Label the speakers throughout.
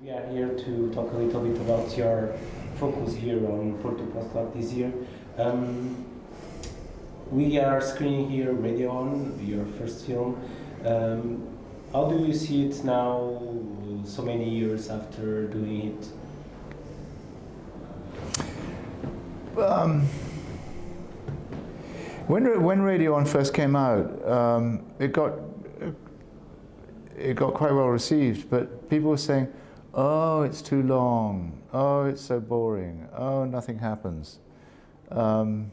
Speaker 1: We are here to talk a little bit about your focus here on Porto this year. We are screening here Radio On, your first film. How do you see it now, so many years after doing it?
Speaker 2: When Radio On first came out, it got quite well received, but people were saying, "Oh, it's too long. Oh, it's so boring. Oh, nothing happens." And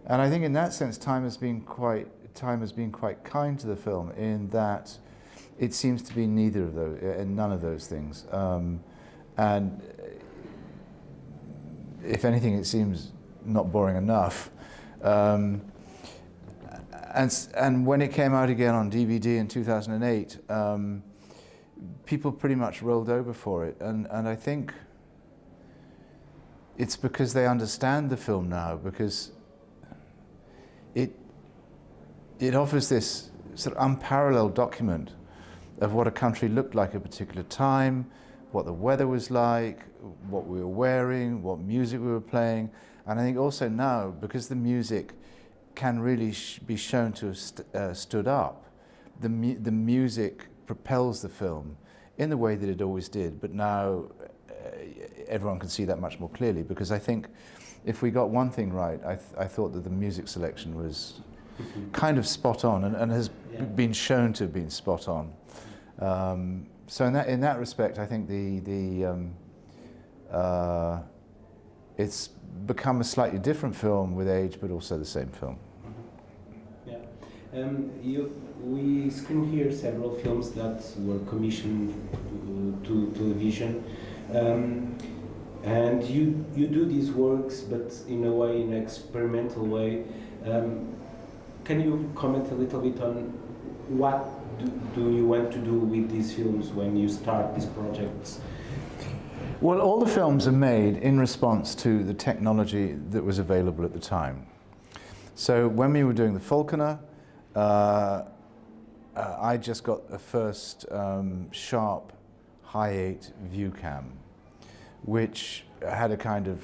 Speaker 2: I think in that sense, time has been quite kind to the film in that it seems to be neither of those, and none of those things. And if anything, it seems not boring enough. And when it came out again on DVD in 2008, people pretty much rolled over for it. And I think it's because they understand the film now, because it offers this sort of unparalleled document of what a country looked like at a particular time, what the weather was like, what we were wearing, what music we were playing. And I think also now, because the music can really be shown to have stood up, the music propels the film in the way that it always did, but now everyone can see that much more clearly, because I think if we got one thing right, I thought that the music selection was kind of spot on and has been shown to have been spot on. So in that respect, I think it's become a slightly different film with age, but also the same film.
Speaker 1: Yeah, we screen here several films that were commissioned to television, and you do these works, but in a way, in an experimental way. Can you comment a little bit on what do you want to do with these films when you start these projects?
Speaker 2: Well, all the films are made in response to the technology that was available at the time. So when we were doing the Falconer, I just got a first sharp Hi8 view cam, which had a kind of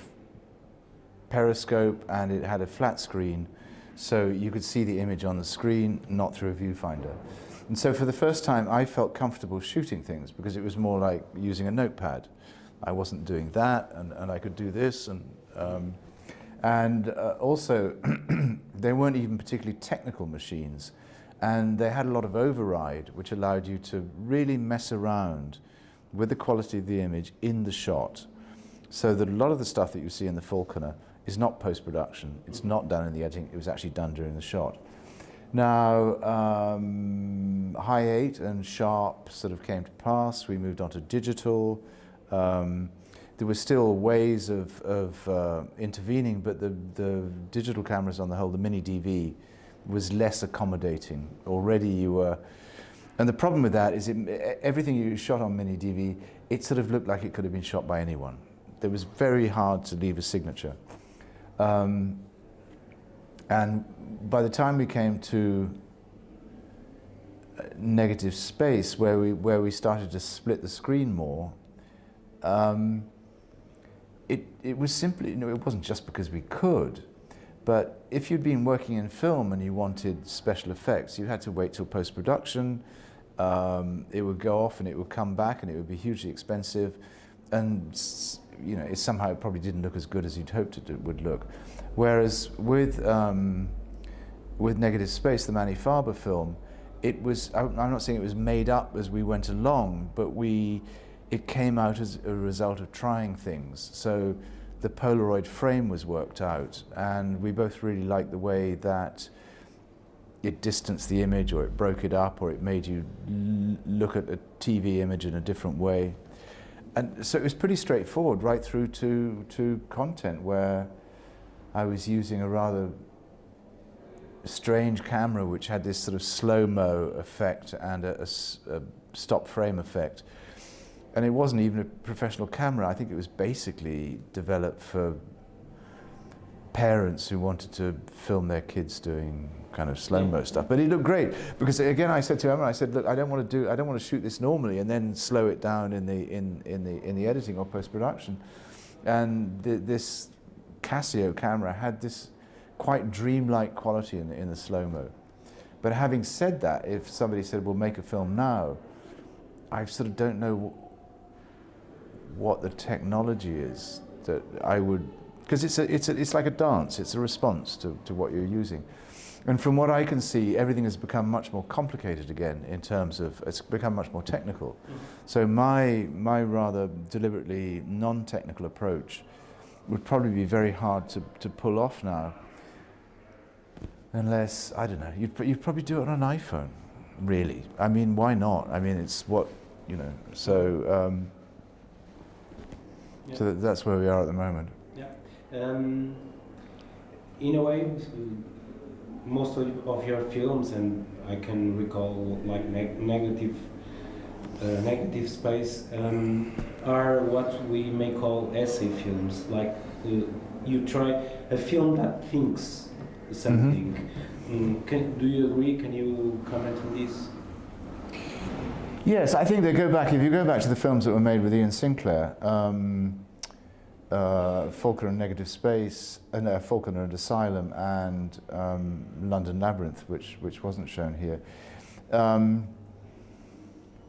Speaker 2: periscope and it had a flat screen, so you could see the image on the screen, not through a viewfinder. And so for the first time I felt comfortable shooting things, because it was more like using a notepad. I wasn't doing that, and I could do this, and also they weren't even particularly technical machines, and they had a lot of override, which allowed you to really mess around with the quality of the image in the shot, so that a lot of the stuff that you see in the Falconer is not post-production, it's not done in the editing, it was actually done during the shot. Now, Hi8 and Sharp sort of came to pass, we moved on to digital. There were still ways of intervening, but the digital cameras on the whole, the mini DV, was less accommodating. Already you were, and the problem with that is everything you shot on mini DV, it sort of looked like it could have been shot by anyone. It was very hard to leave a signature. And by the time we came to negative space, where we started to split the screen more, it was simply, it wasn't just because we could, but if you'd been working in film and you wanted special effects, you had to wait till post-production. It would go off and it would come back and it would be hugely expensive, and it somehow probably didn't look as good as you'd hoped it would look. Whereas with Negative Space, the Manny Farber film, it was, I'm not saying it was made up as we went along, but it came out as a result of trying things. So the Polaroid frame was worked out, and we both really liked the way that it distanced the image, or it broke it up, or it made you look at a TV image in a different way. And so it was pretty straightforward right through to content, where I was using a rather strange camera which had this sort of slow-mo effect and a stop frame effect. And it wasn't even a professional camera. I think it was basically developed for parents who wanted to film their kids doing kind of slow-mo stuff. But it looked great because, again, I said to Emma, I said, look, I don't want to shoot this normally and then slow it down in the editing or post-production. And this Casio camera had this quite dreamlike quality in the slow-mo. But having said that, if somebody said, well, make a film now, I sort of don't know what the technology is that I would, because it's like a dance, it's a response to what you're using. And from what I can see, everything has become much more complicated again in terms of, it's become much more technical. So my rather deliberately non-technical approach would probably be very hard to pull off now. Unless, I don't know, you'd probably do it on an iPhone, really. I mean, why not? I mean, it's what, you know, so,
Speaker 1: yeah.
Speaker 2: So that's where we are at the moment.
Speaker 1: Yeah. In a way, most of your films, and I can recall like negative space, are what we may call essay films. Like you try a film that thinks something. Mm-hmm. Do you agree? Can you comment on this?
Speaker 2: Yes, I think they go back. If you go back to the films that were made with Ian Sinclair, Falkner and Negative Space, Falkner and Asylum, and London Labyrinth, which wasn't shown here.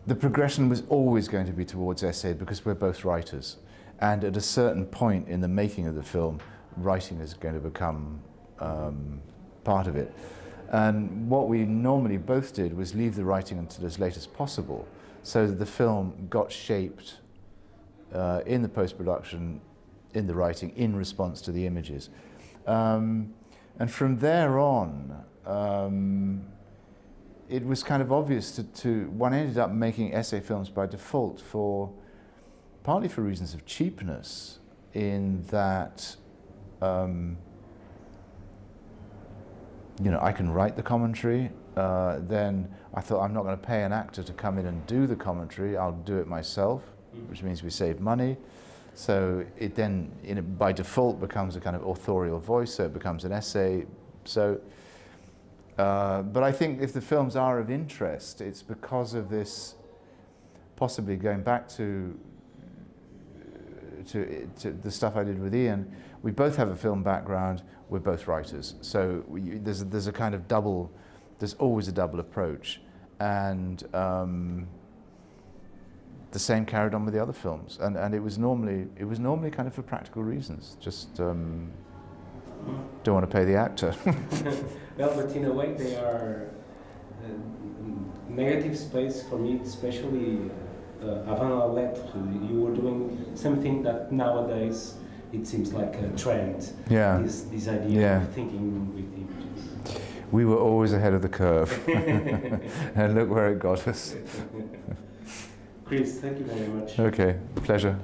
Speaker 2: The progression was always going to be towards essay because we're both writers, and at a certain point in the making of the film, writing is going to become part of it. And what we normally both did was leave the writing until as late as possible, so that the film got shaped in the post-production, in the writing, in response to the images. And from there on, it was kind of obvious one ended up making essay films by default partly for reasons of cheapness, in that you know, I can write the commentary, then I thought, I'm not going to pay an actor to come in and do the commentary, I'll do it myself, which means we save money. So it then, by default, becomes a kind of authorial voice, so it becomes an essay. So, but I think if the films are of interest, it's because of this, possibly going back to the stuff I did with Ian. We both have a film background, we're both writers. So there's a kind of double, there's always a double approach. And the same carried on with the other films. And it was normally kind of for practical reasons. Just don't want to pay the actor.
Speaker 1: Well, but in a way they are Negative Space, for me especially, avant la lettre. You were doing something that nowadays it seems like a trend.
Speaker 2: Yeah.
Speaker 1: This idea of thinking with images.
Speaker 2: We were always ahead of the curve. And look where it got us.
Speaker 1: Chris, thank you very much.
Speaker 2: Okay, pleasure.